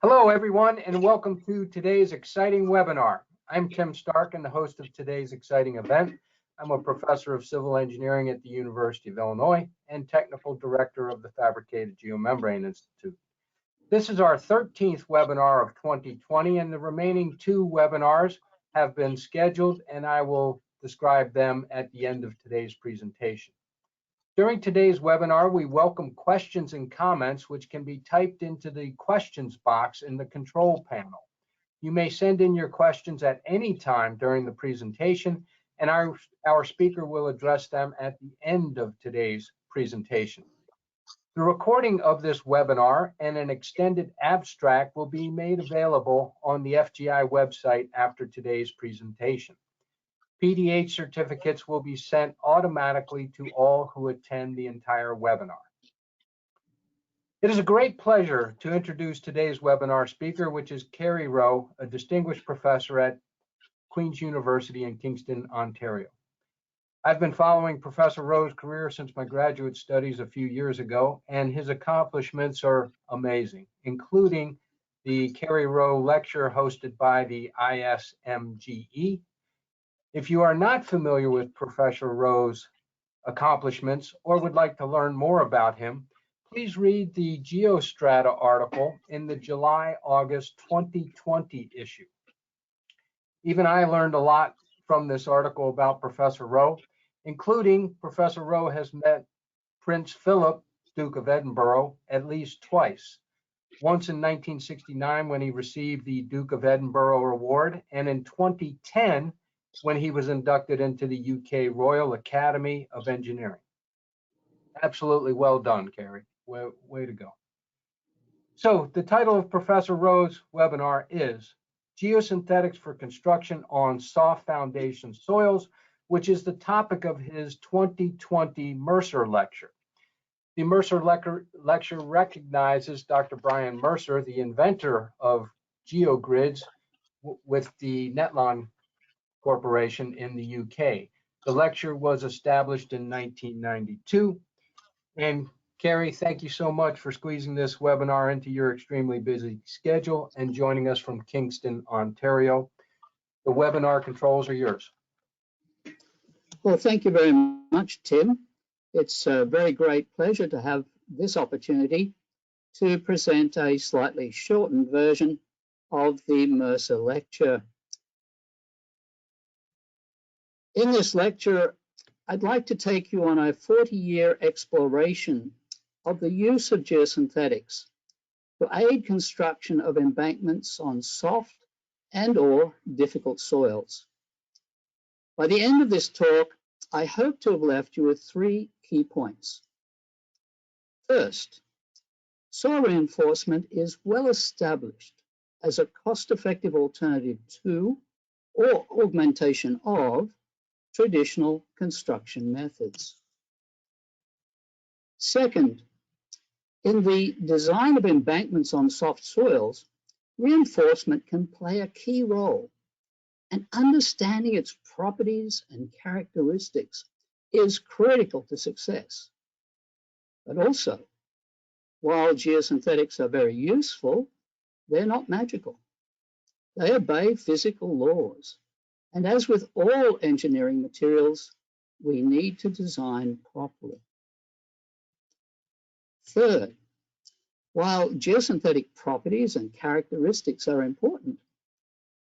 Hello, everyone, and welcome to today's exciting webinar. I'm Tim Stark and the host of today's exciting event. I'm a professor of civil engineering at the University of Illinois and technical director of the Fabricated Geomembrane Institute. This is our 13th webinar of 2020, and the remaining 2 webinars have been scheduled, and I will describe them at the end of today's presentation. During today's webinar, we welcome questions and comments which can be typed into the questions box in the control panel. You may send in your questions at any time during the presentation, and our speaker will address them at the end of today's presentation. The recording of this webinar and an extended abstract will be made available on the FGI website after today's presentation. PDH certificates will be sent automatically to all who attend the entire webinar. It is a great pleasure to introduce today's webinar speaker, which is Kerry Rowe, a distinguished professor at Queen's University in Kingston, Ontario. I've been following Professor Rowe's career since my graduate studies a few years ago, and his accomplishments are amazing, including the Kerry Rowe Lecture hosted by the ISMGE. If you are not familiar with Professor Rowe's accomplishments or would like to learn more about him, please read the Geostrata article in the July-August 2020 issue. Even I learned a lot from this article about Professor Rowe, including Professor Rowe has met Prince Philip, Duke of Edinburgh, at least twice. Once in 1969 when he received the Duke of Edinburgh Award, and in 2010 when he was inducted into the UK Royal Academy of Engineering. Absolutely well done, Kerry. Way to go. So the title of Professor Rowe's webinar is Geosynthetics for Construction on Soft Foundation Soils, which is the topic of his 2020 Mercer lecture. The Mercer lecture recognizes Dr. Brian Mercer, the inventor of geogrids with the Netlon Corporation in the UK. The lecture was established in 1992. And Kerry, thank you so much for squeezing this webinar into your extremely busy schedule and joining us from Kingston, Ontario. The webinar controls are yours. Well, thank you very much, Tim. It's a very great pleasure to have this opportunity to present a slightly shortened version of the Mercer lecture. In this lecture, I'd like to take you on a 40-year exploration of the use of geosynthetics to aid construction of embankments on soft and/or difficult soils. By the end of this talk, I hope to have left you with 3 key points. First, soil reinforcement is well established as a cost-effective alternative to or augmentation of traditional construction methods. Second, in the design of embankments on soft soils, reinforcement can play a key role, and understanding its properties and characteristics is critical to success. But also, while geosynthetics are very useful, they're not magical. They obey physical laws. And as with all engineering materials, we need to design properly. Third, while geosynthetic properties and characteristics are important,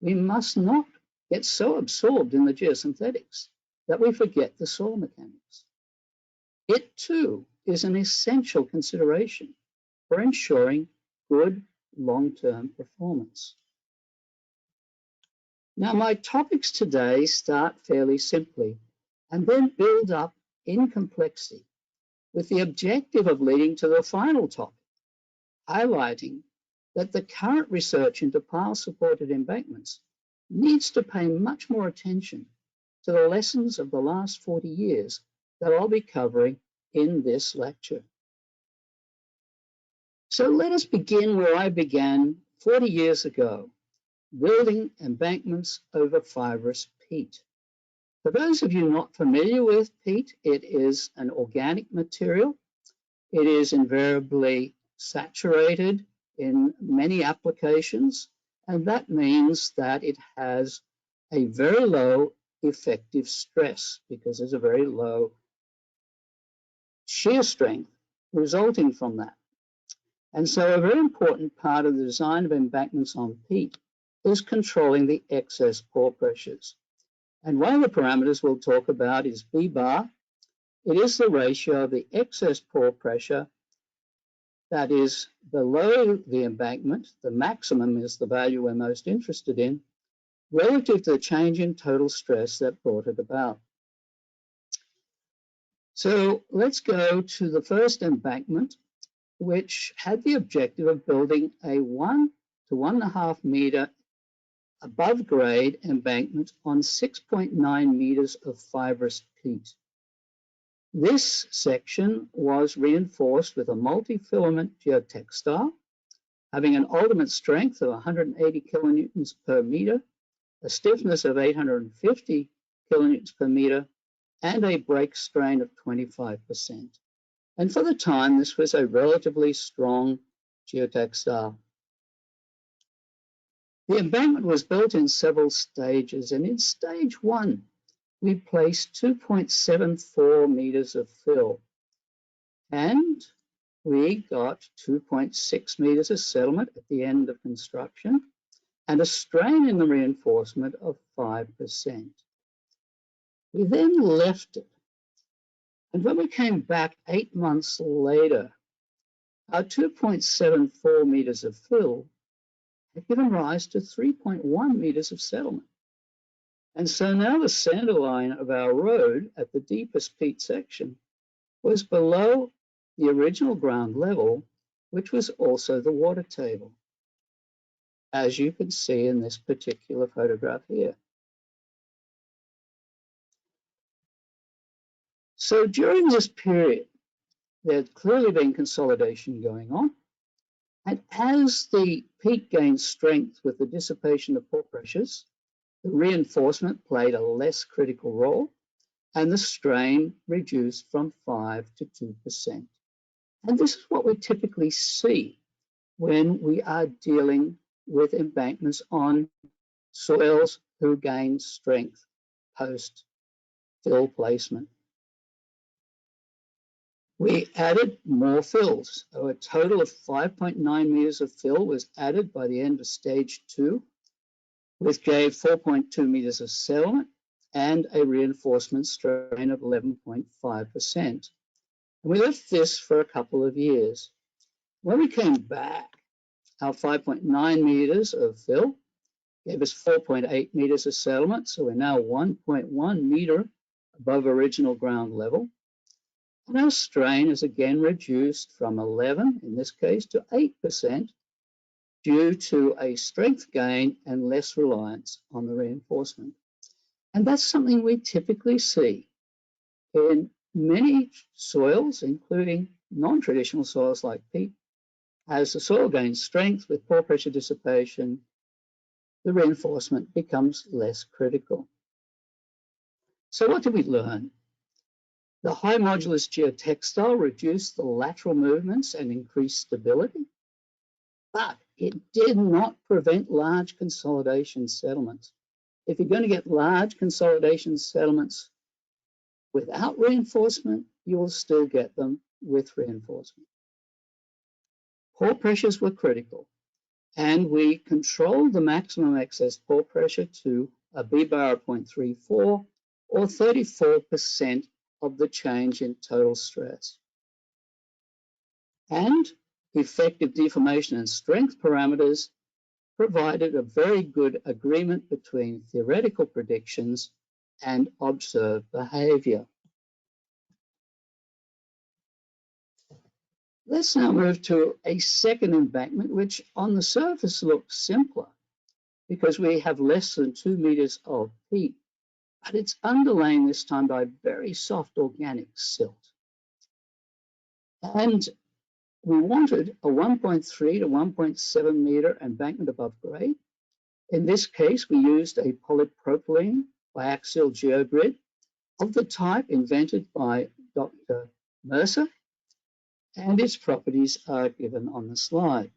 we must not get so absorbed in the geosynthetics that we forget the soil mechanics. It too is an essential consideration for ensuring good long-term performance. Now, my topics today start fairly simply and then build up in complexity with the objective of leading to the final topic, highlighting that the current research into pile-supported embankments needs to pay much more attention to the lessons of the last 40 years that I'll be covering in this lecture. So let us begin where I began 40 years ago, building embankments over fibrous peat. For those of you not familiar with peat, it is an organic material. It is invariably saturated in many applications, and that means that it has a very low effective stress because there's a very low shear strength resulting from that. And so a very important part of the design of embankments on peat is controlling the excess pore pressures. And one of the parameters we'll talk about is B bar. It is the ratio of the excess pore pressure that is below the embankment. The maximum is the value we're most interested in, relative to the change in total stress that brought it about. So let's go to the first embankment, which had the objective of building a 1 to 1.5 meter above grade embankment on 6.9 meters of fibrous peat. This section was reinforced with a multi-filament geotextile, having an ultimate strength of 180 kilonewtons per meter, a stiffness of 850 kilonewtons per meter, and a break strain of 25%. And for the time, this was a relatively strong geotextile. The embankment was built in several stages, and in stage 1, we placed 2.74 meters of fill, and we got 2.6 meters of settlement at the end of construction, and a strain in the reinforcement of 5%. We then left it, and when we came back 8 months later, our 2.74 meters of fill had given rise to 3.1 meters of settlement. And so now the center line of our road at the deepest peat section was below the original ground level, which was also the water table, as you can see in this particular photograph here. So during this period, there had clearly been consolidation going on. And as the peat gained strength with the dissipation of pore pressures, the reinforcement played a less critical role, and the strain reduced from 5 to 2%. And this is what we typically see when we are dealing with embankments on soils who gain strength post-fill placement. We added more fills. So a total of 5.9 meters of fill was added by the end of stage 2, which gave 4.2 meters of settlement and a reinforcement strain of 11.5%. And we left this for a couple of years. When we came back, our 5.9 meters of fill gave us 4.8 meters of settlement, so we're now 1.1 meter above original ground level. And our strain is again reduced from 11, in this case, to 8% due to a strength gain and less reliance on the reinforcement. And that's something we typically see in many soils, including non-traditional soils like peat. As the soil gains strength with pore pressure dissipation, the reinforcement becomes less critical. So what did we learn? The high modulus geotextile reduced the lateral movements and increased stability, but it did not prevent large consolidation settlements. If you're going to get large consolidation settlements without reinforcement, you will still get them with reinforcement. Pore pressures were critical, and we controlled the maximum excess pore pressure to a B bar of 0.34 or 34% of the change in total stress. And effective deformation and strength parameters provided a very good agreement between theoretical predictions and observed behavior. Let's now move to a second embankment, which on the surface looks simpler because we have less than 2 meters of peat, but it's underlain this time by very soft organic silt. And we wanted a 1.3 to 1.7 meter embankment above grade. In this case, we used a polypropylene biaxial geogrid of the type invented by Dr. Mercer, and its properties are given on the slide.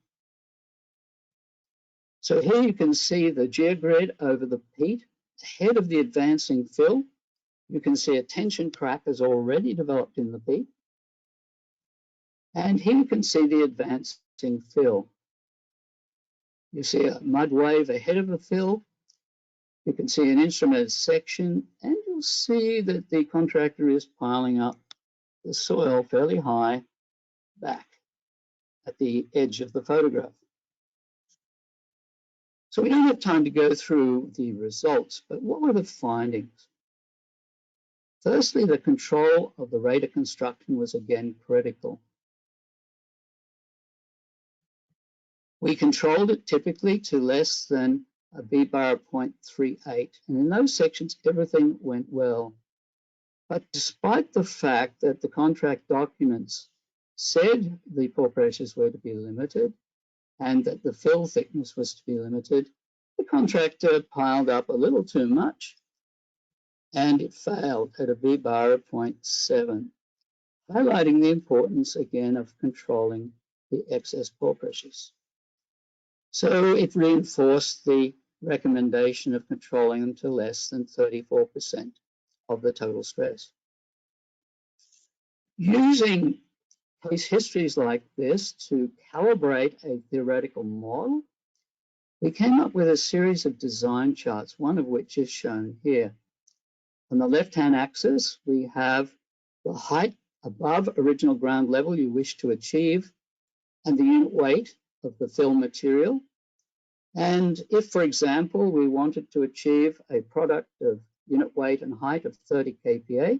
So here you can see the geogrid over the peat ahead of the advancing fill. You can see a tension crack has already developed in the peat. And here you can see the advancing fill. You see a mud wave ahead of the fill. You can see an instrumented section, and you'll see that the contractor is piling up the soil fairly high back at the edge of the photograph. So we don't have time to go through the results, but what were the findings? Firstly, the control of the rate of construction was again critical. We controlled it typically to less than a B bar of 0.38, and in those sections everything went well. But despite the fact that the contract documents said the pore pressures were to be limited and that the fill thickness was to be limited, the contractor piled up a little too much and it failed at a B bar of 0.7, highlighting the importance again of controlling the excess pore pressures. So it reinforced the recommendation of controlling them to less than 34% of the total stress. Using case histories like this to calibrate a theoretical model, we came up with a series of design charts, one of which is shown here. On the left-hand axis, we have the height above original ground level you wish to achieve and the unit weight of the fill material. And if, for example, we wanted to achieve a product of unit weight and height of 30 kPa,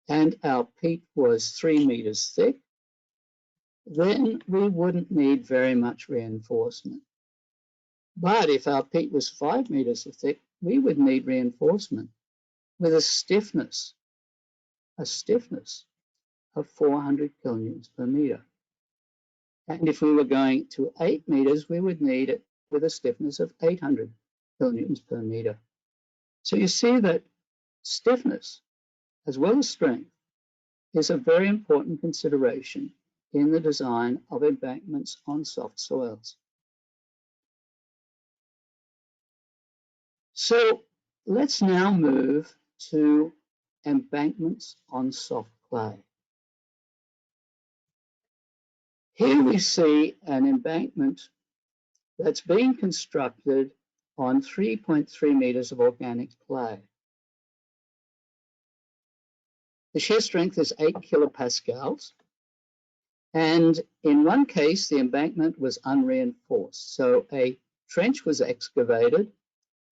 and our peat was 3 meters thick, then we wouldn't need very much reinforcement. But if our peat was 5 meters thick, we would need reinforcement with a stiffness of 400 kilonewtons per meter. And if we were going to 8 meters, we would need it with a stiffness of 800 kilonewtons per meter. So you see that stiffness, as well as strength, is a very important consideration in the design of embankments on soft soils. So let's now move to embankments on soft clay. Here we see an embankment that's being constructed on 3.3 meters of organic clay. The shear strength is 8 kilopascals, and in one case the embankment was unreinforced. So a trench was excavated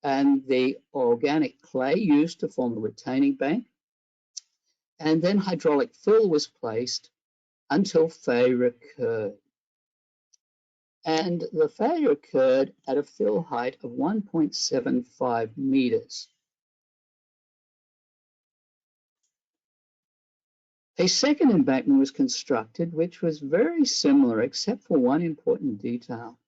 and the organic clay used to form a retaining bank, and then hydraulic fill was placed until failure occurred. And the failure occurred at a fill height of 1.75 meters. A second embankment was constructed, which was very similar, except for one important detail.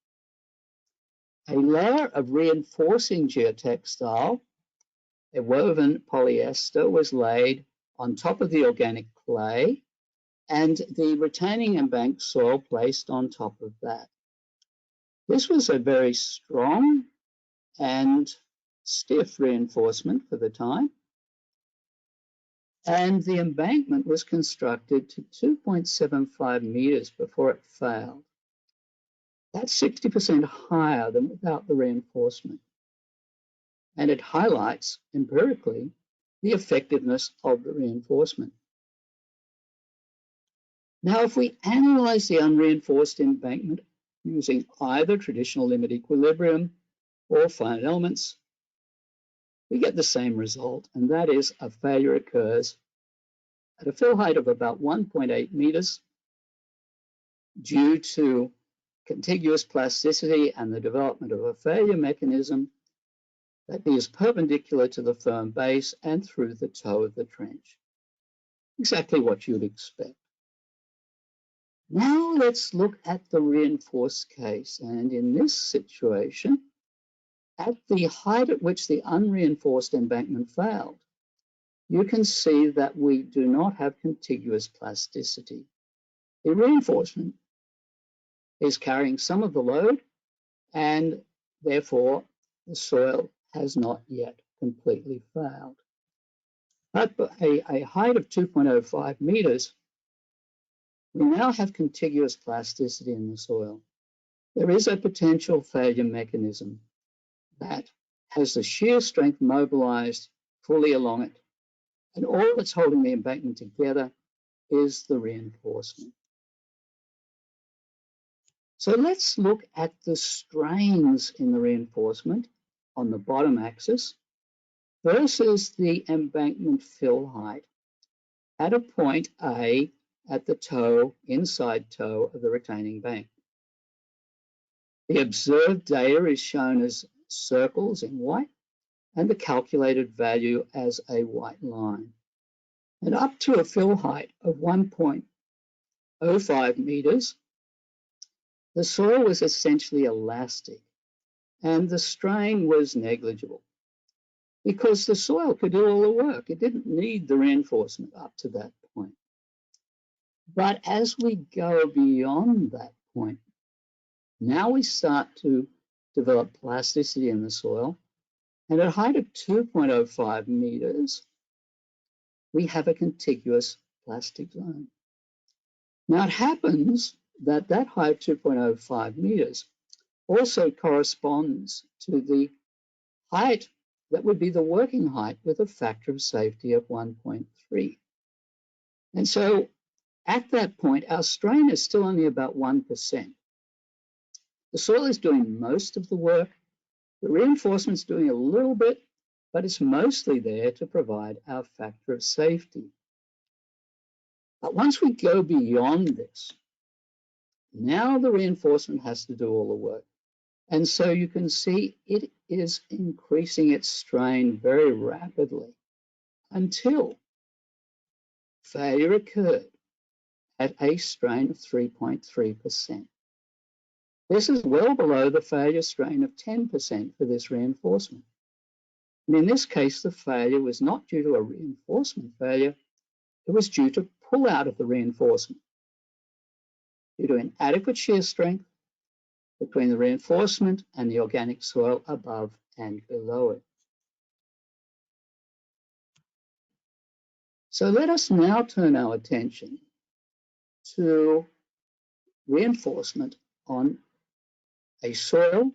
A layer of reinforcing geotextile, a woven polyester, was laid on top of the organic clay, and the retaining embanked soil placed on top of that. This was a very strong and stiff reinforcement for the time, and the embankment was constructed to 2.75 meters before it failed. That's 60% higher than without the reinforcement, and it highlights empirically the effectiveness of the reinforcement. Now, if we analyze the unreinforced embankment using either traditional limit equilibrium or finite elements, we get the same result, and that is a failure occurs at a fill height of about 1.8 meters due to contiguous plasticity and the development of a failure mechanism that is perpendicular to the firm base and through the toe of the trench. Exactly what you'd expect. Now let's look at the reinforced case, and in this situation, at the height at which the unreinforced embankment failed, you can see that we do not have contiguous plasticity. The reinforcement is carrying some of the load, and therefore the soil has not yet completely failed. At a height of 2.05 meters, we now have contiguous plasticity in the soil. There is a potential failure mechanism that has the shear strength mobilized fully along it, and all that's holding the embankment together is the reinforcement. So let's look at the strains in the reinforcement on the bottom axis versus the embankment fill height at a point A at the toe, inside toe of the retaining bank. The observed data is shown as circles in white and the calculated value as a white line. And up to a fill height of 1.05 meters, the soil was essentially elastic and the strain was negligible because the soil could do all the work. It didn't need the reinforcement up to that point. But as we go beyond that point, now we start to develop plasticity in the soil. And at a height of 2.05 meters, we have a contiguous plastic zone. Now it happens that that height, 2.05 meters, also corresponds to the height that would be the working height with a factor of safety of 1.3. And so at that point, our strain is still only about 1%. The soil is doing most of the work. The reinforcement's doing a little bit, but it's mostly there to provide our factor of safety. But once we go beyond this, now the reinforcement has to do all the work. And so you can see it is increasing its strain very rapidly until failure occurred at a strain of 3.3%. This is well below the failure strain of 10% for this reinforcement. And in this case, the failure was not due to a reinforcement failure, it was due to pull out of the reinforcement, due to inadequate shear strength between the reinforcement and the organic soil above and below it. So let us now turn our attention to reinforcement on a soil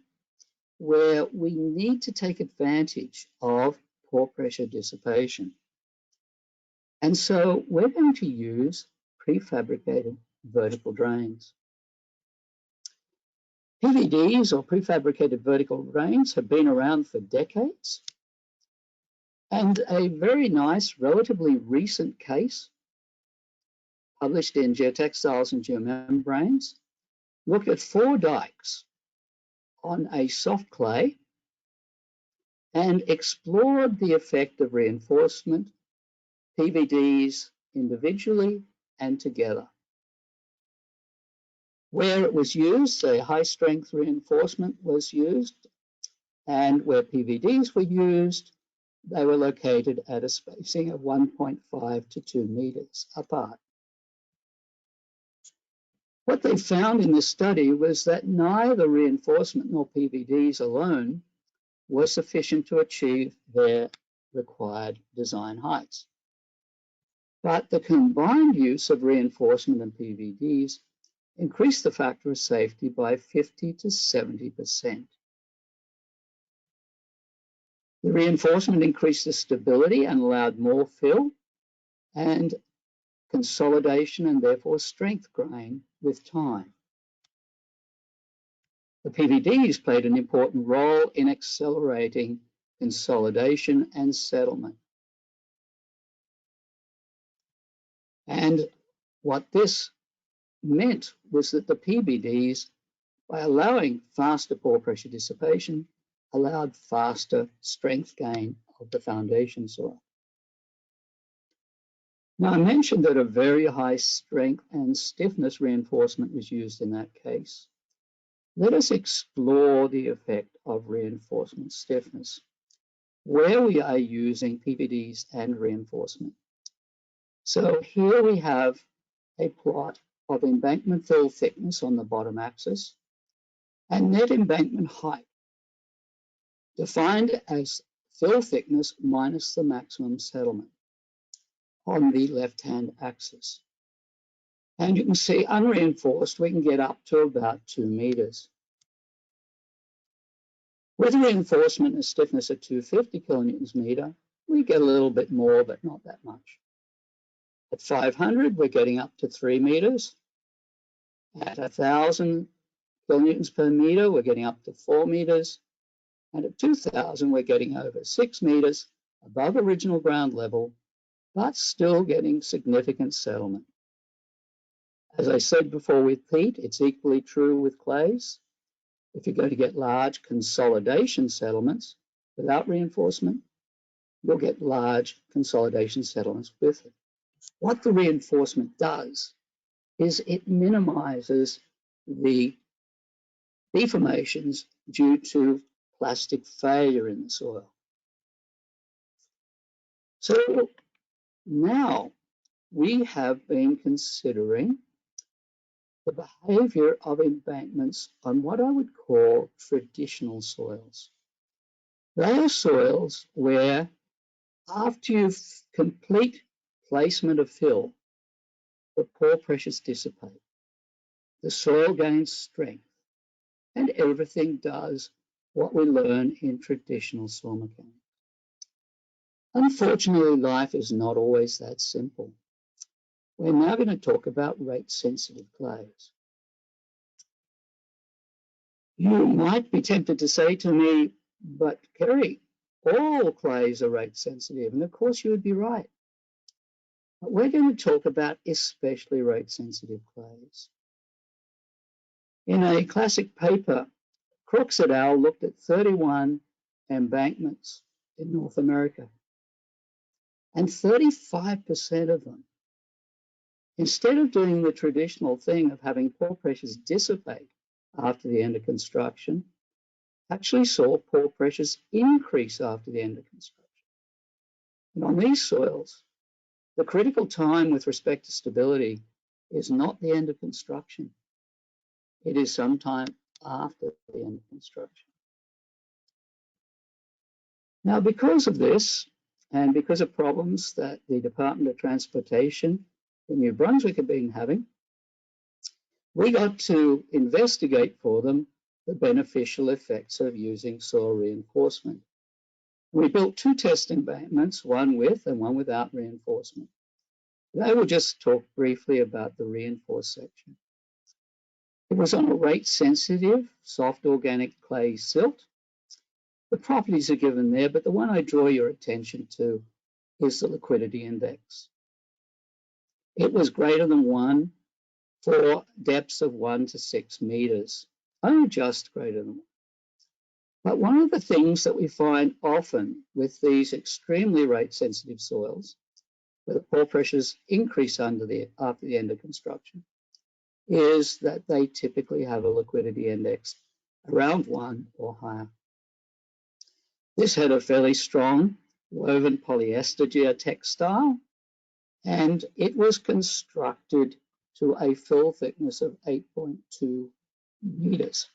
where we need to take advantage of pore pressure dissipation. And so we're going to use prefabricated vertical drains. PVDs, or prefabricated vertical drains, have been around for decades. And a very nice, relatively recent case published in Geotextiles and Geomembranes looked at 4 dikes on a soft clay and explored the effect of reinforcement, PVDs individually and together. Where it was used, a high-strength reinforcement was used, and where PVDs were used, they were located at a spacing of 1.5 to 2 meters apart. What they found in this study was that neither reinforcement nor PVDs alone were sufficient to achieve their required design heights. But the combined use of reinforcement and PVDs increased the factor of safety by 50 to 70%. The reinforcement increased the stability and allowed more fill and consolidation and therefore strength gain with time. The PVDs played an important role in accelerating consolidation and settlement. And what this meant was that the PVDs, by allowing faster pore pressure dissipation, allowed faster strength gain of the foundation soil. Now, I mentioned that a very high strength and stiffness reinforcement was used in that case. Let us explore the effect of reinforcement stiffness, where we are using PVDs and reinforcement. So here we have a plot of embankment fill thickness on the bottom axis and net embankment height defined as fill thickness minus the maximum settlement on the left-hand axis. And you can see unreinforced, we can get up to about 2 meters. With reinforcement and stiffness at 250 kilonewtons meter, we get a little bit more, but not that much. At 500, we're getting up to 3 meters. At 1,000 kilonewtons per meter, we're getting up to 4 meters. And at 2,000, we're getting over 6 meters above original ground level, but still getting significant settlement. As I said before with peat, it's equally true with clays. If you're going to get large consolidation settlements without reinforcement, you'll get large consolidation settlements with it. What the reinforcement does is it minimizes the deformations due to plastic failure in the soil. So now we have been considering the behavior of embankments on what I would call traditional soils. They are soils where after you complete placement of fill, the pore pressures dissipate, the soil gains strength, and everything does what we learn in traditional soil mechanics. Unfortunately, life is not always that simple. We're now going to talk about rate-sensitive clays. You might be tempted to say to me, but Kerry, all clays are rate-sensitive, and of course you would be right. But we're going to talk about especially rate-sensitive clays. In a classic paper, Crooks et al. Looked at 31 embankments in North America, and 35% of them, instead of doing the traditional thing of having pore pressures dissipate after the end of construction, actually saw pore pressures increase after the end of construction. And on these soils, the critical time with respect to stability is not the end of construction. It is sometime after the end of construction. Now, because of this, and because of problems that the Department of Transportation in New Brunswick have been having, we got to investigate for them the beneficial effects of using soil reinforcement. We built 2 test embankments, one with and one without reinforcement. I will just talk briefly about the reinforced section. It was on a rate-sensitive, soft organic clay silt. The properties are given there, but the one I draw your attention to is the liquidity index. It was greater than 1 for depths of 1 to 6 meters, only just greater than 1. But one of the things that we find often with these extremely rate-sensitive soils, where the pore pressures increase after the end of construction, is that they typically have a liquidity index around 1 or higher. This had a fairly strong woven polyester geotextile, and it was constructed to a fill thickness of 8.2 meters.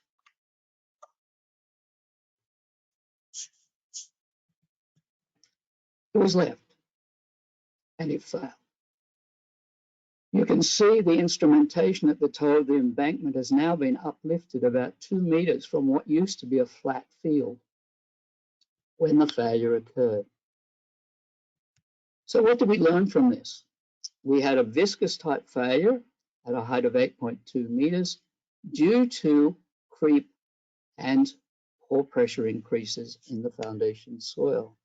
It was left, and it failed. You can see the instrumentation at the toe of the embankment has now been uplifted about 2 meters from what used to be a flat field when the failure occurred. So what did we learn from this? We had a viscous type failure at a height of 8.2 meters due to creep and pore pressure increases in the foundation soil.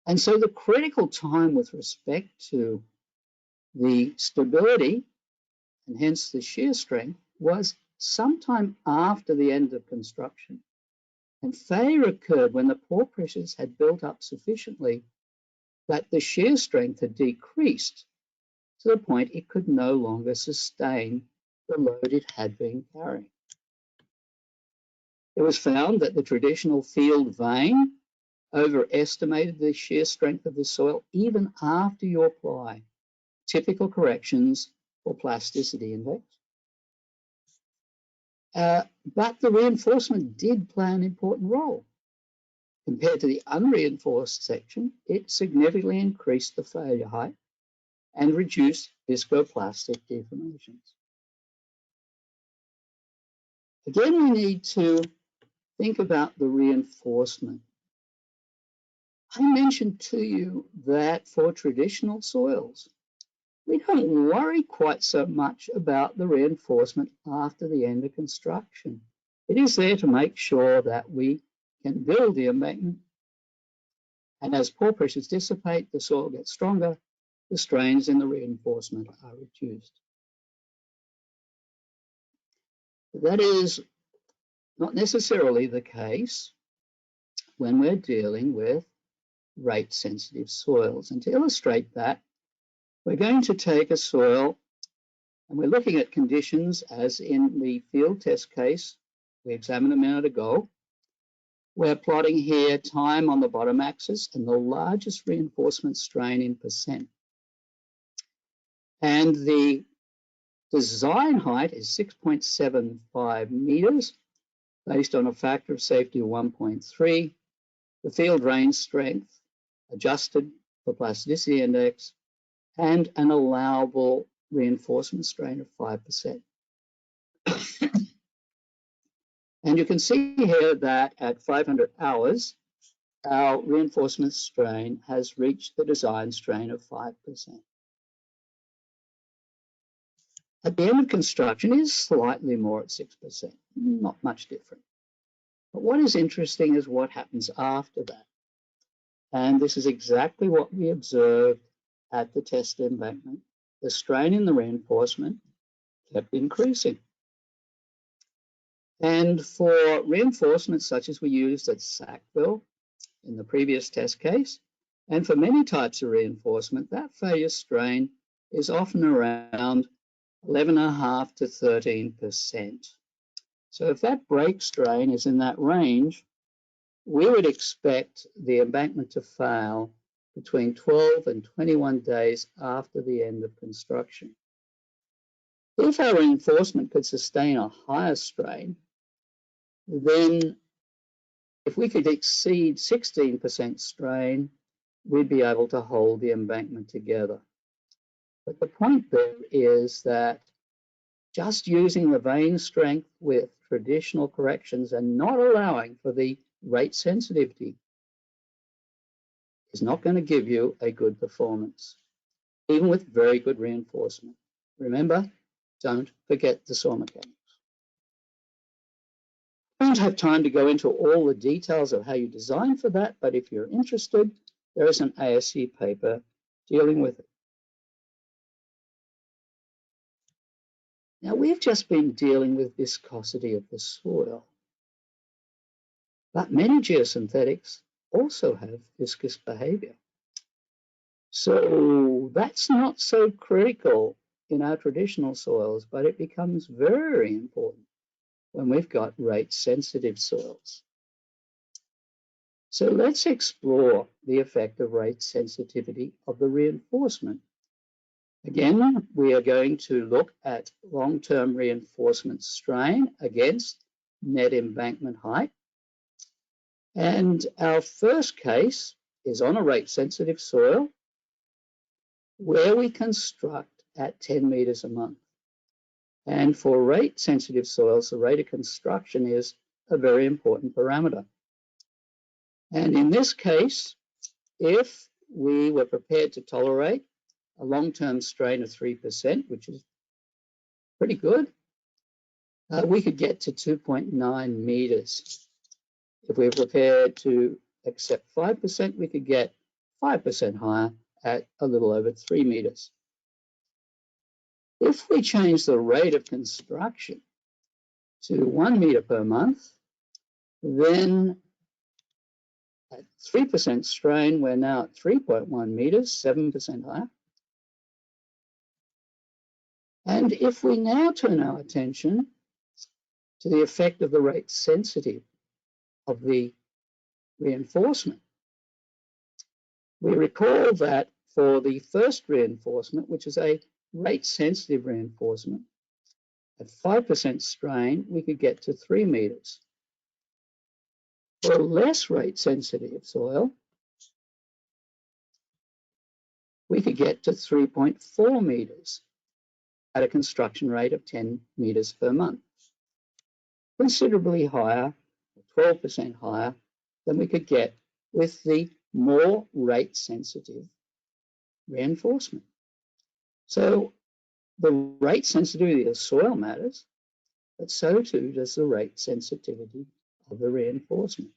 And so the critical time with respect to the stability and hence the shear strength was sometime after the end of construction. And failure occurred when the pore pressures had built up sufficiently that the shear strength had decreased to the point it could no longer sustain the load it had been carrying. It was found that the traditional field vein overestimated the shear strength of the soil even after you apply typical corrections for plasticity index. But the reinforcement did play an important role. Compared to the unreinforced section, it significantly increased the failure height and reduced viscoplastic deformations. Again, we need to think about the reinforcement. I mentioned to you that for traditional soils, we don't worry quite so much about the reinforcement after the end of construction. It is there to make sure that we can build the embankment, and as pore pressures dissipate, the soil gets stronger, the strains in the reinforcement are reduced. That is not necessarily the case when we're dealing with rate-sensitive soils. And to illustrate that, we're going to take a soil and we're looking at conditions as in the field test case we examined a minute ago. We're plotting here time on the bottom axis and the largest reinforcement strain in percent. And the design height is 6.75 meters based on a factor of safety of 1.3. The field range strength adjusted for plasticity index and an allowable reinforcement strain of 5%. And you can see here that at 500 hours, our reinforcement strain has reached the design strain of 5%. At the end of construction, it is slightly more at 6%, not much different. But what is interesting is what happens after that. And this is exactly what we observed at the test embankment. The strain in the reinforcement kept increasing. And for reinforcements such as we used at Sackville in the previous test case, and for many types of reinforcement, that failure strain is often around 11.5 to 13%. So if that break strain is in that range, we would expect the embankment to fail between 12 and 21 days after the end of construction. If our reinforcement could sustain a higher strain, then if we could exceed 16% strain, we'd be able to hold the embankment together. But the point there is that just using the vein strength with traditional corrections and not allowing for the rate sensitivity is not going to give you a good performance, even with very good reinforcement. Remember, don't forget the soil mechanics. I don't have time to go into all the details of how you design for that, but if you're interested, there is an ASC paper dealing with it. Now, we've just been dealing with viscosity of the soil, but many geosynthetics also have viscous behavior. So that's not so critical in our traditional soils, but it becomes very important when we've got rate-sensitive soils. So let's explore the effect of rate sensitivity of the reinforcement. Again, we are going to look at long-term reinforcement strain against net embankment height. And our first case is on a rate-sensitive soil where we construct at 10 meters a month. And for rate-sensitive soils, the rate of construction is a very important parameter. And in this case, if we were prepared to tolerate a long-term strain of 3%, which is pretty good, we could get to 2.9 meters. If we were prepared to accept 5%, we could get 5% higher at a little over 3 meters. If we change the rate of construction to 1 meter per month, then at 3% strain, we're now at 3.1 meters, 7% higher. And if we now turn our attention to the effect of the rate sensitive of the reinforcement, we recall that for the first reinforcement, which is a rate sensitive reinforcement, At 5% strain, we could get to 3 meters. For less rate sensitive soil, we could get to 3.4 meters at a construction rate of 10 meters per month. Considerably higher, 12% higher, than we could get with the more rate sensitive reinforcement. So the rate sensitivity of soil matters, but so too does the rate sensitivity of the reinforcement.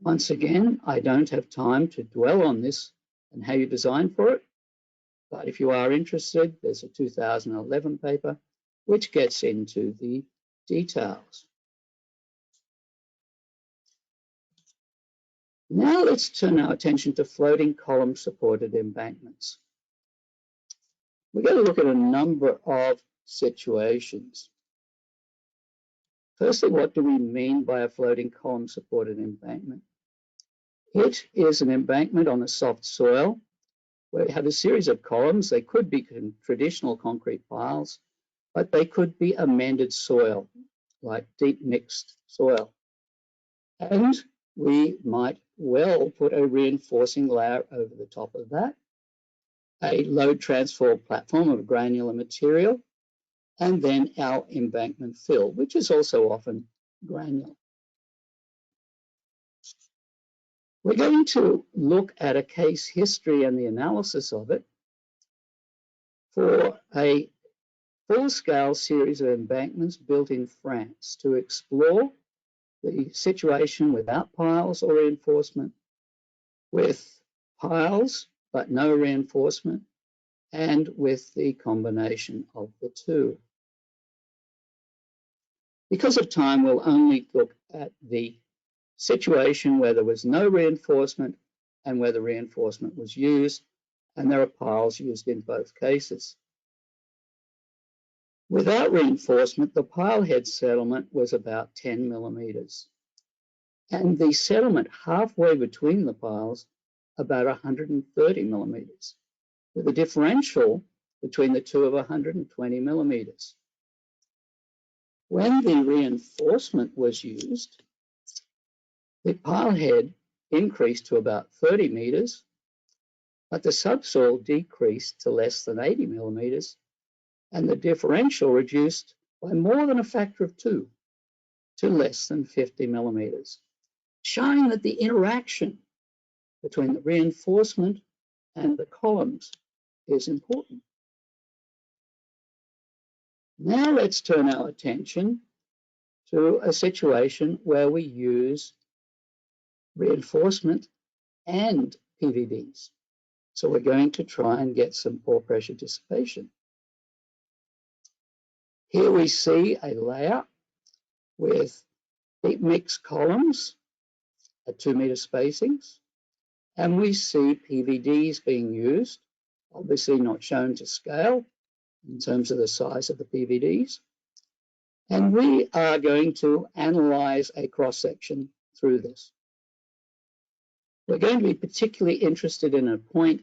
Once again, I don't have time to dwell on this and how you design for it, but if you are interested, there's a 2011 paper which gets into the details. Now let's turn our attention to floating column supported embankments. We're going to look at a number of situations. Firstly, what do we mean by a floating column supported embankment? It is an embankment on a soft soil where we have a series of columns. They could be traditional concrete piles, but they could be amended soil, like deep mixed soil. And we might well put a reinforcing layer over the top of that, a load transfer platform of granular material, and then our embankment fill, which is also often granular. We're going to look at a case history and the analysis of it for a full-scale series of embankments built in France to explore the situation without piles or reinforcement, with piles but no reinforcement, and with the combination of the two. Because of time, we'll only look at the situation where there was no reinforcement and where the reinforcement was used, and there are piles used in both cases. Without reinforcement, the pile head settlement was about 10 millimeters, and the settlement halfway between the piles about 130 millimeters, with a differential between the two of 120 millimeters. When the reinforcement was used, the pile head increased to about 30 meters, but the subsoil decreased to less than 80 millimeters, and the differential reduced by more than a factor of 2 to less than 50 millimeters, showing that the interaction between the reinforcement and the columns is important. Now let's turn our attention to a situation where we use reinforcement and PVDs. So we're going to try and get some pore pressure dissipation. Here we see a layer with deep mix columns at 2 meter spacings, and we see PVDs being used, obviously not shown to scale in terms of the size of the PVDs. And we are going to analyze a cross-section through this. We're going to be particularly interested in a point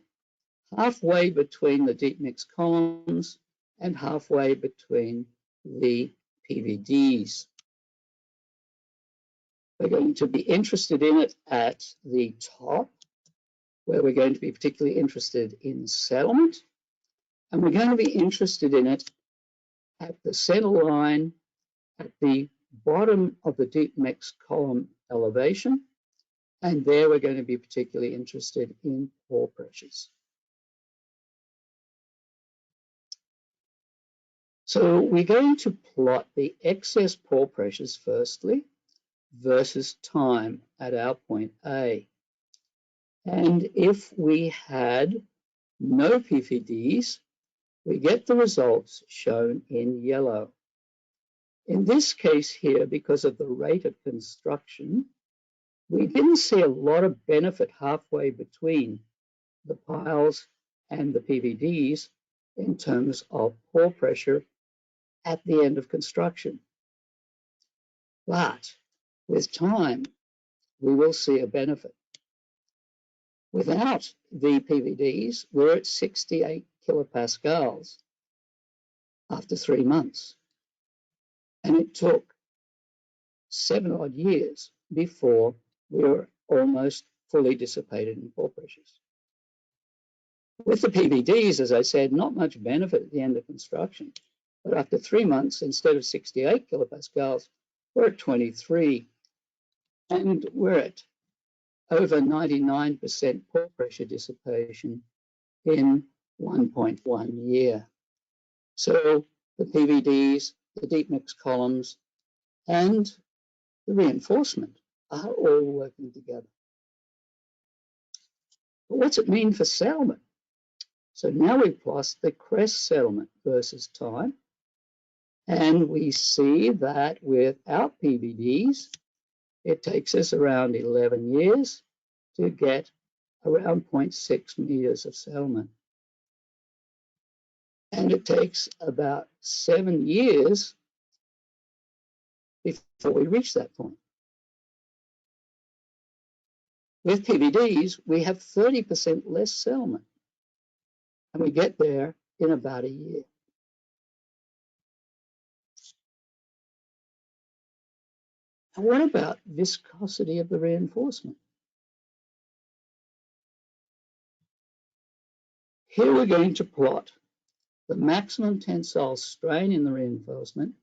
halfway between the deep mix columns and halfway between the PVDs. We're going to be interested in it at the top, where we're going to be particularly interested in settlement, and we're going to be interested in it at the center line at the bottom of the deep mix column elevation, and there we're going to be particularly interested in pore pressures. So we're going to plot the excess pore pressures firstly versus time at our point A. And if we had no PVDs, we get the results shown in yellow. In this case here, because of the rate of construction, we didn't see a lot of benefit halfway between the piles and the PVDs in terms of pore pressure at the end of construction. But with time, we will see a benefit. Without the PVDs, we're at 68 kilopascals. after 3 months. And it took 7 odd years before we were almost fully dissipated in pore pressures. With the PVDs, as I said, not much benefit at the end of construction. But after 3 months, instead of 68 kilopascals, we're at 23. And we're at over 99% pore pressure dissipation in 1.1 year. So the PVDs, the deep mix columns, and the reinforcement are all working together. But what's it mean for settlement? So now we plot the crest settlement versus time, and we see that without PVDs, it takes us around 11 years to get around 0.6 meters of settlement. And it takes about 7 years before we reach that point. With PVDs, we have 30% less settlement, and we get there in about a year. And what about viscosity of the reinforcement? Here we're going to plot the maximum tensile strain in the reinforcement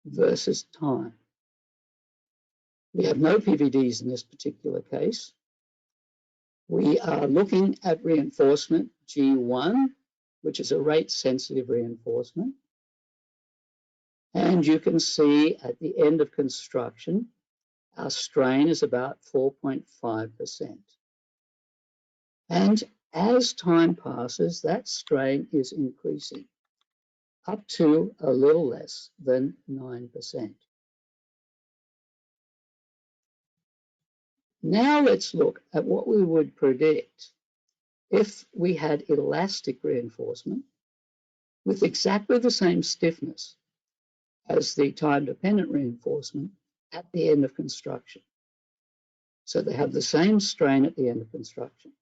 versus time. We have no PVDs in this particular case. We are looking at reinforcement G1, which is a rate-sensitive reinforcement. And you can see at the end of construction, our strain is about 4.5%. And as time passes, that strain is increasing up to a little less than 9%. Now let's look at what we would predict if we had elastic reinforcement with exactly the same stiffness as the time-dependent reinforcement at the end of construction. So they have the same strain at the end of construction.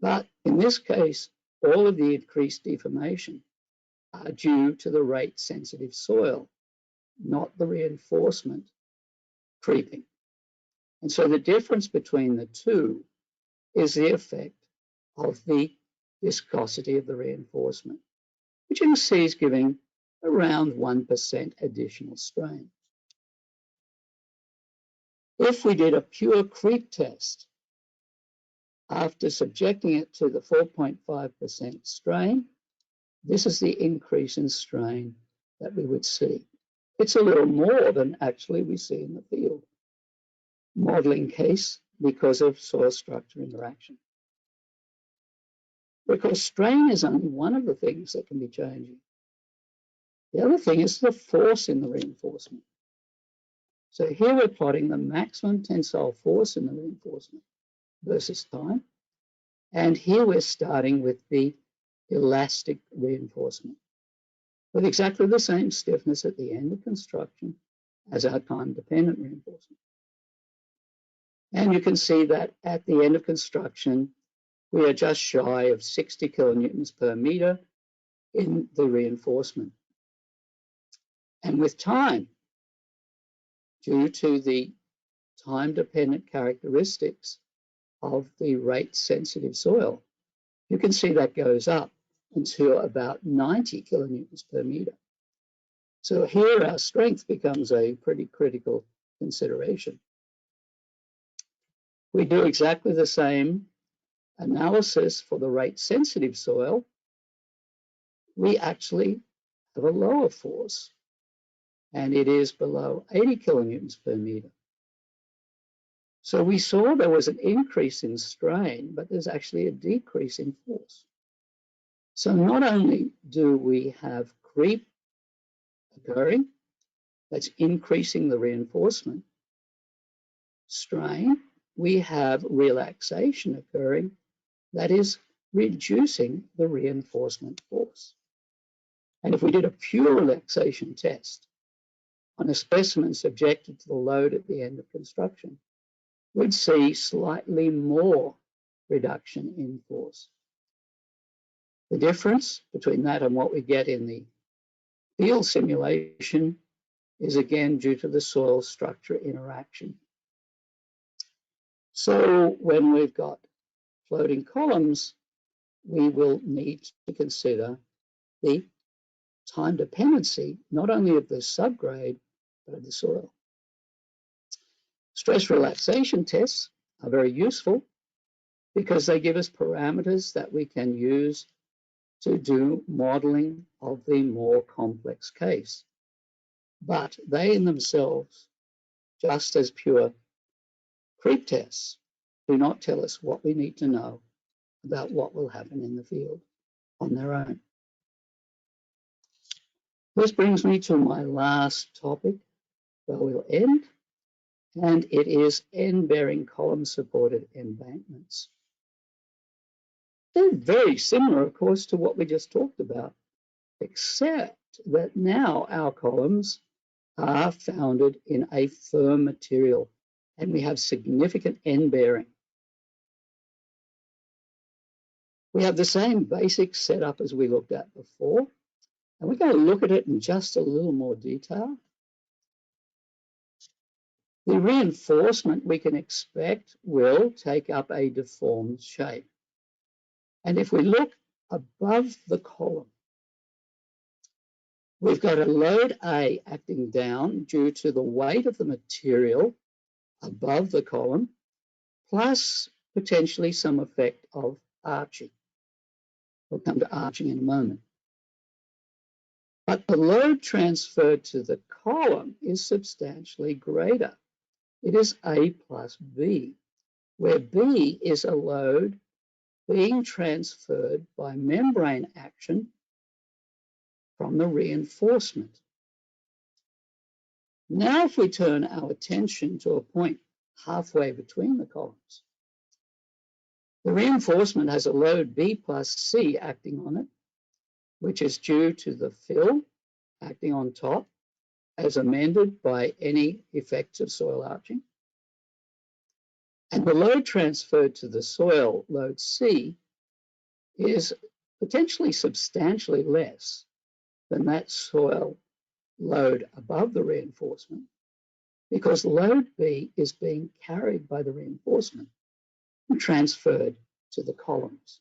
But in this case, all of the increased deformation are due to the rate-sensitive soil, not the reinforcement creeping. And so the difference between the two is the effect of the viscosity of the reinforcement, which you can see is giving around 1% additional strain. If we did a pure creep test, after subjecting it to the 4.5% strain, this is the increase in strain that we would see. It's a little more than actually we see in the field modeling case because of soil structure interaction. Because strain is only one of the things that can be changing. The other thing is the force in the reinforcement. So here we're plotting the maximum tensile force in the reinforcement versus time. And here we're starting with the elastic reinforcement with exactly the same stiffness at the end of construction as our time-dependent reinforcement. And you can see that at the end of construction, we are just shy of 60 kilonewtons per meter in the reinforcement. And with time, due to the time-dependent characteristics of the rate-sensitive soil, you can see that goes up until about 90 kilonewtons per meter. So here our strength becomes a pretty critical consideration. We do exactly the same analysis for the rate-sensitive soil. We actually have a lower force, and it is below 80 kilonewtons per meter. So we saw there was an increase in strain, but there's actually a decrease in force. So not only do we have creep occurring, that's increasing the reinforcement strain, we have relaxation occurring, that is reducing the reinforcement force. And if we did a pure relaxation test on a specimen subjected to the load at the end of construction, we'd see slightly more reduction in force. The difference between that and what we get in the Field simulation is again due to the soil structure interaction. So when we've got floating columns, we will need to consider the time dependency, not only of the subgrade, but of the soil. Stress relaxation tests are very useful because they give us parameters that we can use to do modeling of the more complex case. But they in themselves, just as pure creep tests, do not tell us what we need to know about what will happen in the field on their own. This brings me to my last topic where we'll end, and it is end-bearing column-supported embankments. They're very similar, of course, to what we just talked about, except that now our columns are founded in a firm material, and we have significant end bearing. We have the same basic setup as we looked at before, and we're going to look at it in just a little more detail. The reinforcement we can expect will take up a deformed shape. And if we look above the column, we've got a load A acting down due to the weight of the material above the column, plus potentially some effect of arching. We'll come to arching in a moment. But the load transferred to the column is substantially greater. It is A plus B, where B is a load being transferred by membrane action from the reinforcement. Now, if we turn our attention to a point halfway between the columns, the reinforcement has a load B plus C acting on it, which is due to the fill acting on top as amended by any effects of soil arching. And the load transferred to the soil, load C, is potentially substantially less than that soil load above the reinforcement, because load B is being carried by the reinforcement and transferred to the columns.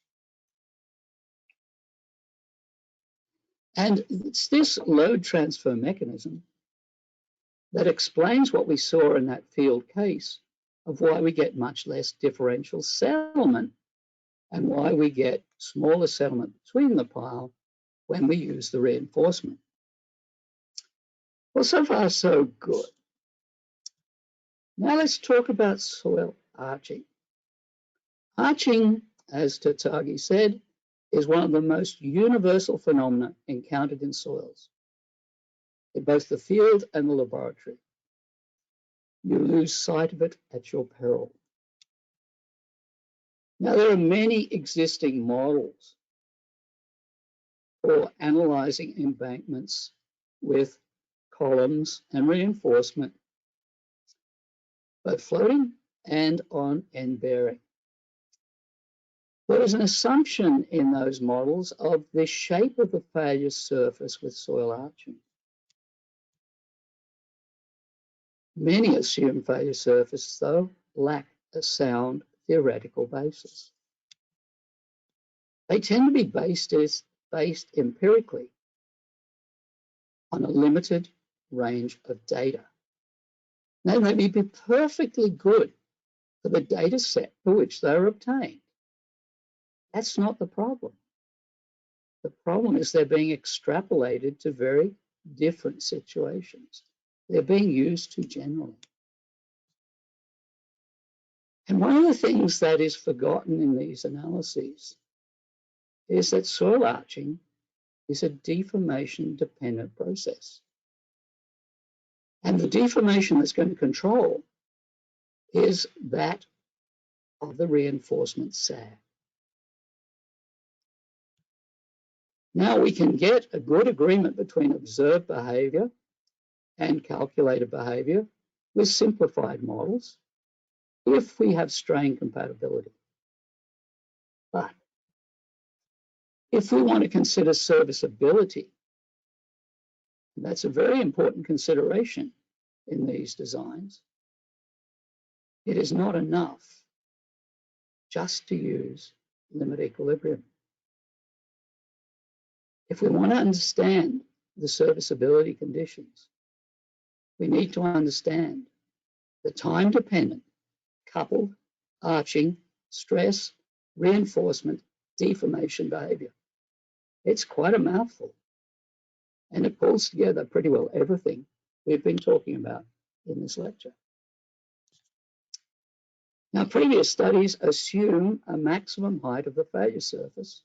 And it's this load transfer mechanism that explains what we saw in that field case of why we get much less differential settlement and why we get smaller settlement between the pile when we use the reinforcement. Well, so far so good. Now let's talk about soil arching. Arching, as Tatagi said, is one of the most universal phenomena encountered in soils, in both the field and the laboratory. You lose sight of it at your peril. Now, there are many existing models for analyzing embankments with columns and reinforcement, both floating and on end bearing. There is an assumption in those models of the shape of the failure surface with soil arching. Many assumed failure surfaces, though, lack a sound theoretical basis. They tend to be based empirically on a limited range of data. They may be perfectly good for the data set for which they are obtained. That's not the problem. The problem is they're being extrapolated to very different situations. They're being used too generally. And one of the things that is forgotten in these analyses is that soil arching is a deformation-dependent process. And the deformation that's going to control is that of the reinforcement sag. Now we can get a good agreement between observed behavior and calculated behavior with simplified models if we have strain compatibility. But if we want to consider serviceability, That's a very important consideration in these designs. It is not enough just to use limit equilibrium. If we want to understand the serviceability conditions, we need to understand the time-dependent, coupled, arching, stress, reinforcement, deformation behavior. It's quite a mouthful, and it pulls together pretty well everything we've been talking about in this lecture. Now, previous studies assume a maximum height of the failure surface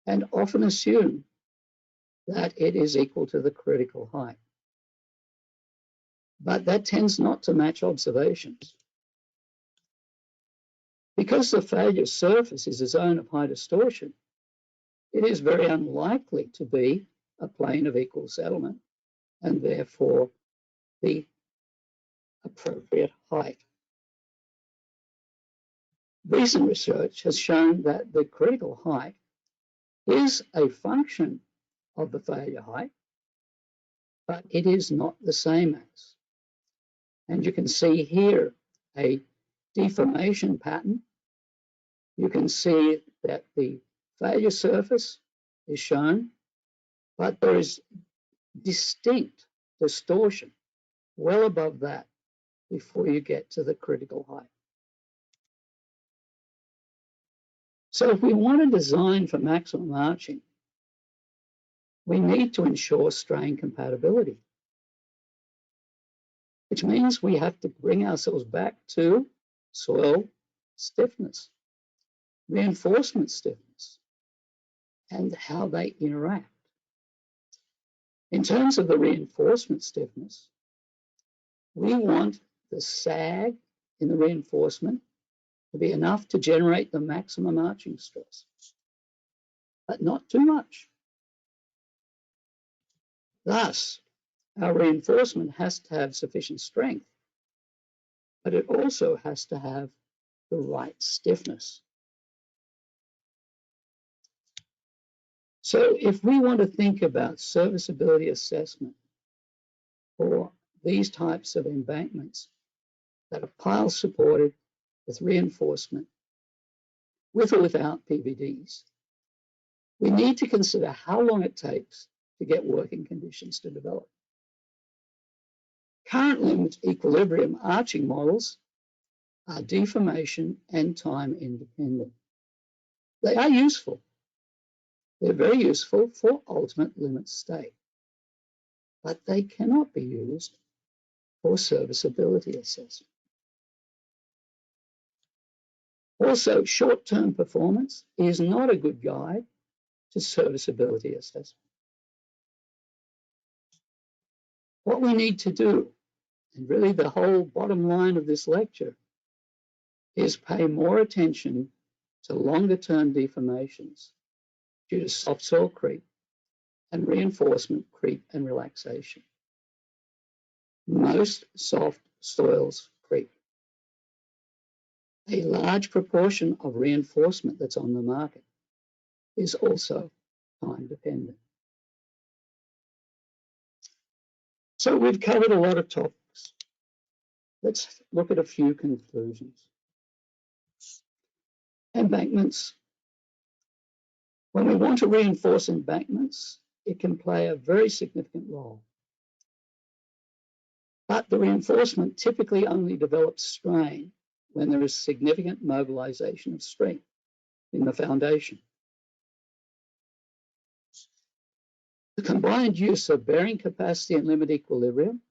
and often assume that it is equal to the critical height. But that tends not to match observations. Because the failure surface is a zone of high distortion, it is very unlikely to be a plane of equal settlement and therefore the appropriate height. Recent research has shown that the critical height is a function of the failure height, but it is not the same as. And you can see here a deformation pattern. You can see that the failure surface is shown, but there is distinct distortion well above that before you get to the critical height. So if we want to design for maximum arching, we need to ensure strain compatibility, which means we have to bring ourselves back to soil stiffness, reinforcement stiffness, and how they interact. In terms of the reinforcement stiffness, we want the sag in the reinforcement to be enough to generate the maximum arching stress, but not too much. Thus, our reinforcement has to have sufficient strength, but it also has to have the right stiffness. So if we want to think about serviceability assessment for these types of embankments that are pile supported with reinforcement, with or without PVDs, we need to consider how long it takes to get working conditions to develop. Current limit equilibrium arching models are deformation and time independent. They are useful. They're very useful for ultimate limit state, but they cannot be used for serviceability assessment. Also, short-term performance is not a good guide to serviceability assessment. What we need to do, and really the whole bottom line of this lecture, is pay more attention to longer-term deformations due to soft soil creep and reinforcement creep and relaxation. Most soft soils creep. A large proportion of reinforcement that's on the market is also time dependent. So we've covered a lot of topics. Let's look at a few conclusions. Embankments. When we want to reinforce embankments, it can play a very significant role. But the reinforcement typically only develops strain when there is significant mobilization of strength in the foundation. The combined use of bearing capacity and limit equilibrium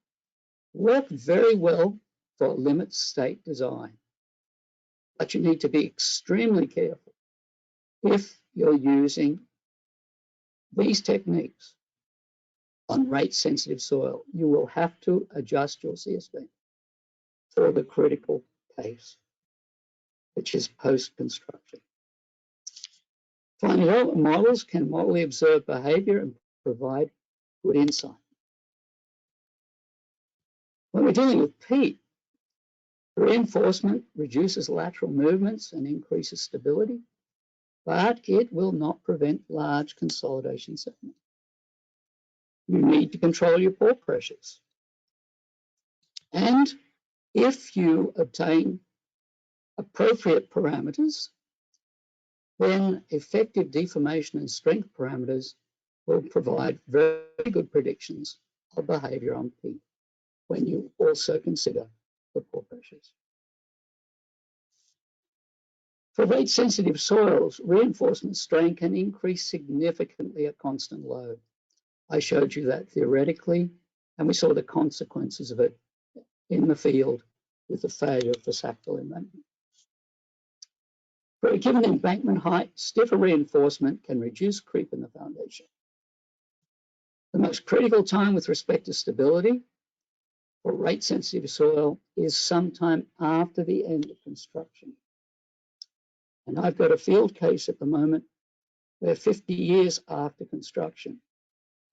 work very well for limit state design, but you need to be extremely careful if you're using these techniques on rate-sensitive soil. You will have to adjust your CSB for the critical pace, which is post-construction. Final development models can modelly observe behavior and provide good insight. When we're dealing with peat, reinforcement reduces lateral movements and increases stability, but it will not prevent large consolidation settlement. You need to control your pore pressures. And if you obtain appropriate parameters, then effective deformation and strength parameters will provide very good predictions of behavior on peak when you also consider the pore pressures. For rate-sensitive soils, reinforcement strain can increase significantly at constant load. I showed you that theoretically, and we saw the consequences of it in the field with the failure of the Sackville embankment. For a given embankment height, stiffer reinforcement can reduce creep in the foundation. The most critical time with respect to stability for rate-sensitive soil is sometime after the end of construction. And I've got a field case at the moment where 50 years after construction,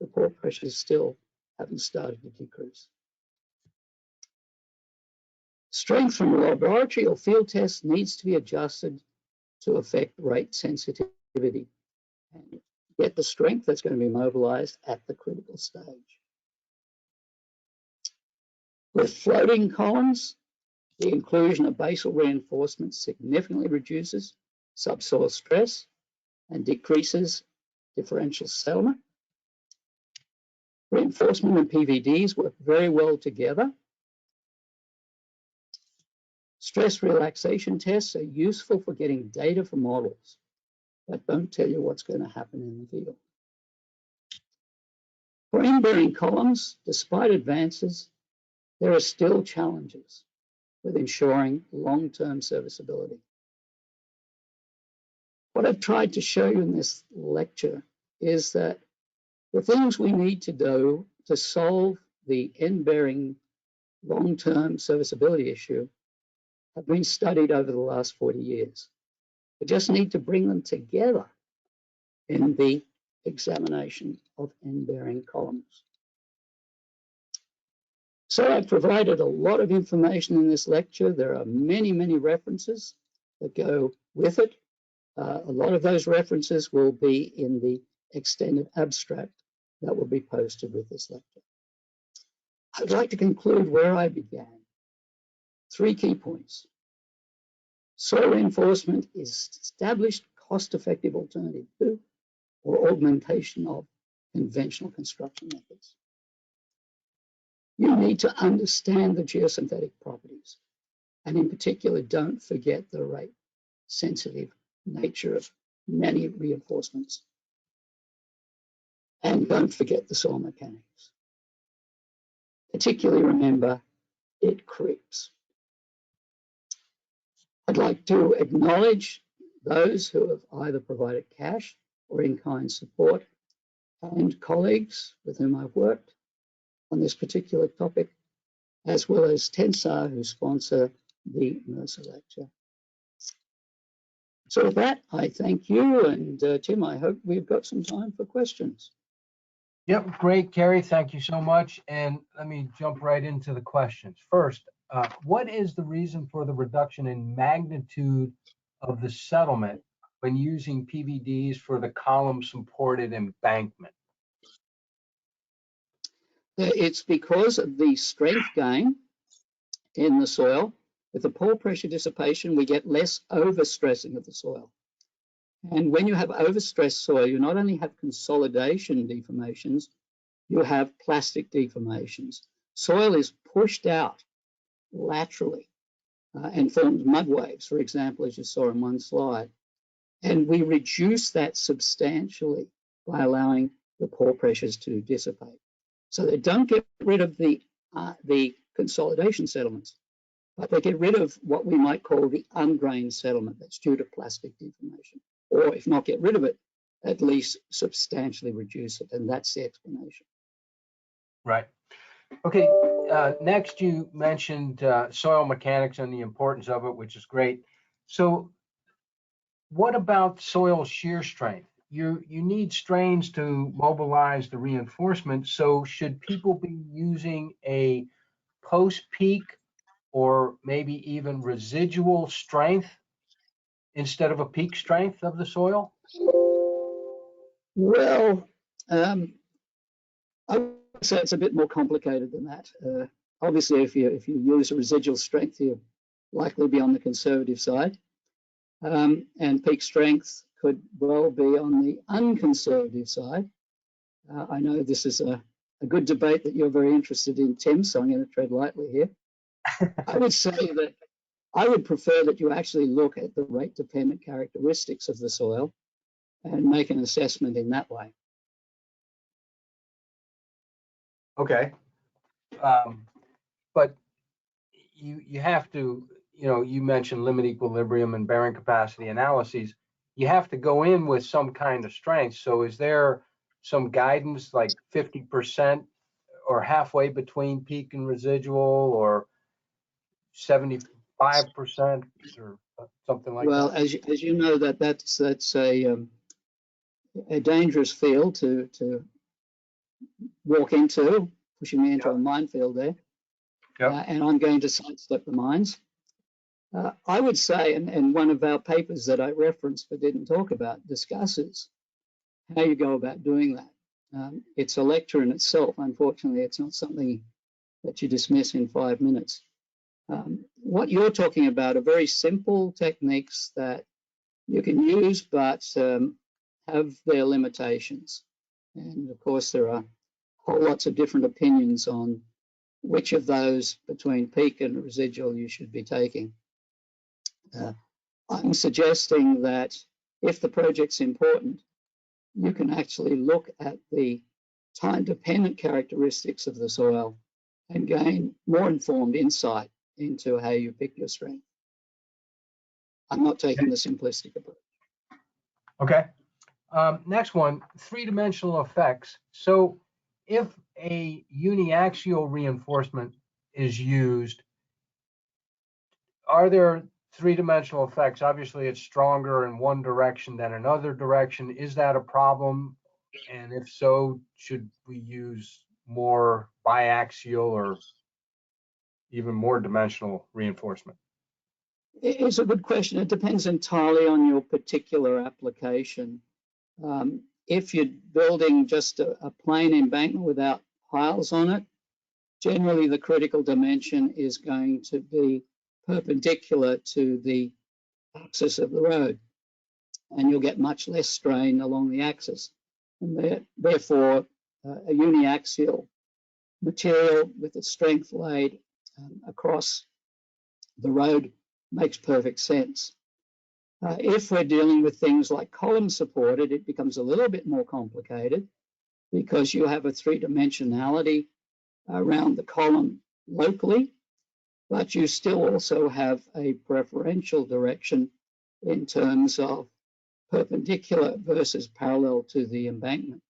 the pore pressures still haven't started to decrease. Strength from a laboratory or field test needs to be adjusted to affect rate sensitivity and get the strength that's going to be mobilized at the critical stage. With floating columns, the inclusion of basal reinforcement significantly reduces subsoil stress and decreases differential settlement. Reinforcement and PVDs work very well together. Stress relaxation tests are useful for getting data from models, but don't tell you what's going to happen in the field. For end-bearing columns, despite advances, there are still challenges with ensuring long-term serviceability. What I've tried to show you in this lecture is that the things we need to do to solve the end-bearing long-term serviceability issue have been studied over the last 40 years. We just need to bring them together in the examination of end-bearing columns. So I've provided a lot of information in this lecture. There are many, many references that go with it. A lot of those references will be in the extended abstract that will be posted with this lecture. I'd like to conclude where I began. 3 key points. Soil reinforcement is established cost-effective alternative to or augmentation of conventional construction methods. You need to understand the geosynthetic properties, and in particular, don't forget the rate-sensitive nature of many reinforcements. And don't forget the soil mechanics. Particularly remember, it creeps. I'd like to acknowledge those who have either provided cash or in-kind support and colleagues with whom I've worked on this particular topic, as well as Tensar, who sponsor the Mercer lecture. So with that, I thank you, and Tim, I hope we've got some time for questions. Yep, great, Kerry. Thank you so much. And let me jump right into the questions. First, what is the reason for the reduction in magnitude of the settlement when using PVDs for the column-supported embankment? It's because of the strength gain in the soil. With the pore pressure dissipation, we get less overstressing of the soil. And when you have overstressed soil, you not only have consolidation deformations, you have plastic deformations. Soil is pushed out laterally and forms mud waves, for example, as you saw in one slide. And we reduce that substantially by allowing the pore pressures to dissipate. So they don't get rid of the consolidation settlements, but they get rid of what we might call the ungrained settlement that's due to plastic deformation. Or if not get rid of it, at least substantially reduce it. And that's the explanation. Right. Okay. Next, you mentioned soil mechanics and the importance of it, which is great. So what about soil shear strength? You need strains to mobilize the reinforcement. So should people be using a post-peak or maybe even residual strength instead of a peak strength of the soil? Well, I So it's a bit more complicated than that. Obviously, if you use a residual strength, you're likely to be on the conservative side. And peak strength could well be on the unconservative side. I know this is a good debate that you're very interested in, Tim, so I'm going to tread lightly here. I would say that I would prefer that you actually look at the rate-dependent characteristics of the soil and make an assessment in that way. Okay. But you have to, you mentioned limit equilibrium and bearing capacity analyses. You have to go in with some kind of strength. So is there some guidance like 50% or halfway between peak and residual, or 75% or something like that? Well, as you know, that's a dangerous field to walk into, pushing me into a minefield there. Yep. And I'm going to sidestep the mines. I would say, and one of our papers that I referenced but didn't talk about discusses how you go about doing that. It's a lecture in itself. Unfortunately, it's not something that you dismiss in 5 minutes. What you're talking about are very simple techniques that you can use, but have their limitations. And of course, there are whole lots of different opinions on which of those between peak and residual you should be taking. I'm suggesting that if the project's important, you can actually look at the time-dependent characteristics of the soil and gain more informed insight into how you pick your strength. I'm not taking the simplistic approach. Okay. Next one, three-dimensional effects. So if a uniaxial reinforcement is used, are there three-dimensional effects? Obviously, it's stronger in one direction than another direction. Is that a problem? And if so, should we use more biaxial or even more dimensional reinforcement? It's a good question. It depends entirely on your particular application. If you're building just a plain embankment without piles on it, generally the critical dimension is going to be perpendicular to the axis of the road, and you'll get much less strain along the axis. And therefore, a uniaxial material with its strength laid across the road makes perfect sense. If we're dealing with things like column supported, it becomes a little bit more complicated because you have a three-dimensionality around the column locally, but you still also have a preferential direction in terms of perpendicular versus parallel to the embankment.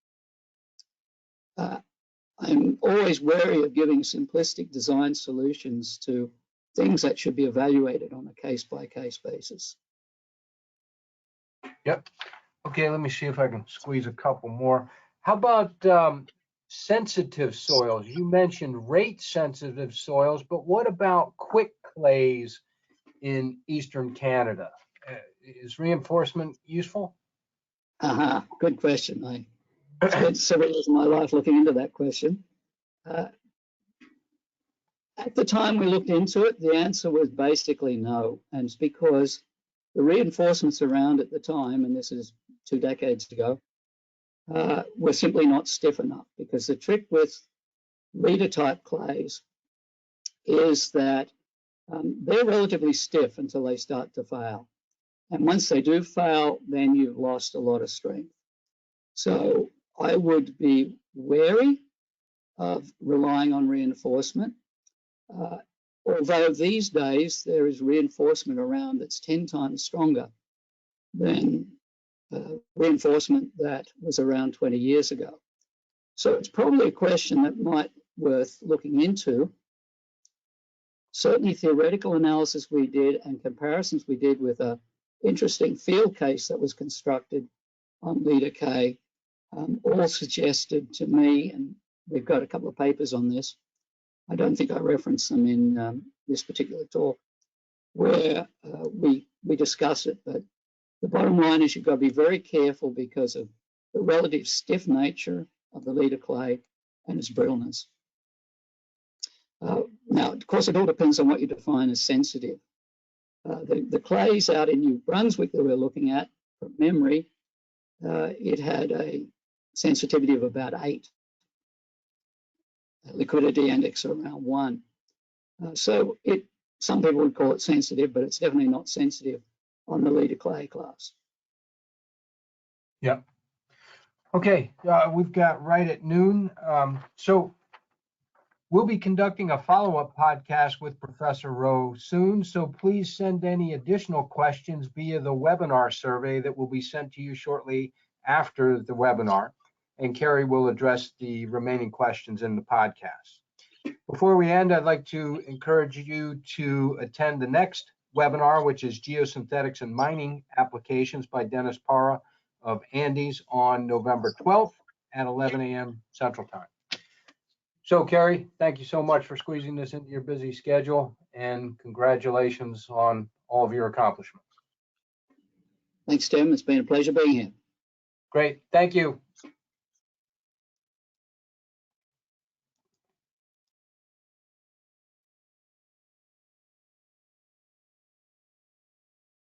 I'm always wary of giving simplistic design solutions to things that should be evaluated on a case-by-case basis. Yep. Okay, let me see if I can squeeze a couple more. How about sensitive soils? You mentioned rate-sensitive soils, but what about quick clays in Eastern Canada? Is reinforcement useful? Good question. I spent several years of my life looking into that question. At the time we looked into it, the answer was basically no. And it's because the reinforcements around at the time, and this is 2 decades ago, were simply not stiff enough. Because the trick with leader type clays is that they're relatively stiff until they start to fail. And once they do fail, then you've lost a lot of strength. So I would be wary of relying on reinforcement. Although these days there is reinforcement around that's 10 times stronger than reinforcement that was around 20 years ago. So it's probably a question that might be worth looking into. Certainly theoretical analysis we did and comparisons we did with an interesting field case that was constructed on Leader K all suggested to me, and we've got a couple of papers on this, I don't think I referenced them in this particular talk, where we discuss it. But the bottom line is you've got to be very careful because of the relative stiff nature of the leader clay and its brittleness. Now, of course, it all depends on what you define as sensitive. The clays out in New Brunswick that we're looking at, from memory, it had a sensitivity of about 8, liquidity index around 1. So some people would call it sensitive, but it's definitely not sensitive on the leader clay class. Yeah. Okay, we've got right at noon. So we'll be conducting a follow-up podcast with Professor Rowe soon. So please send any additional questions via the webinar survey that will be sent to you shortly after the webinar. And Kerry will address the remaining questions in the podcast. Before we end, I'd like to encourage you to attend the next webinar, which is Geosynthetics and Mining Applications by Dennis Parra of Andes on November 12th at 11 a.m. Central Time. So, Kerry, thank you so much for squeezing this into your busy schedule, and congratulations on all of your accomplishments. Thanks, Tim. It's been a pleasure being here. Great. Thank you.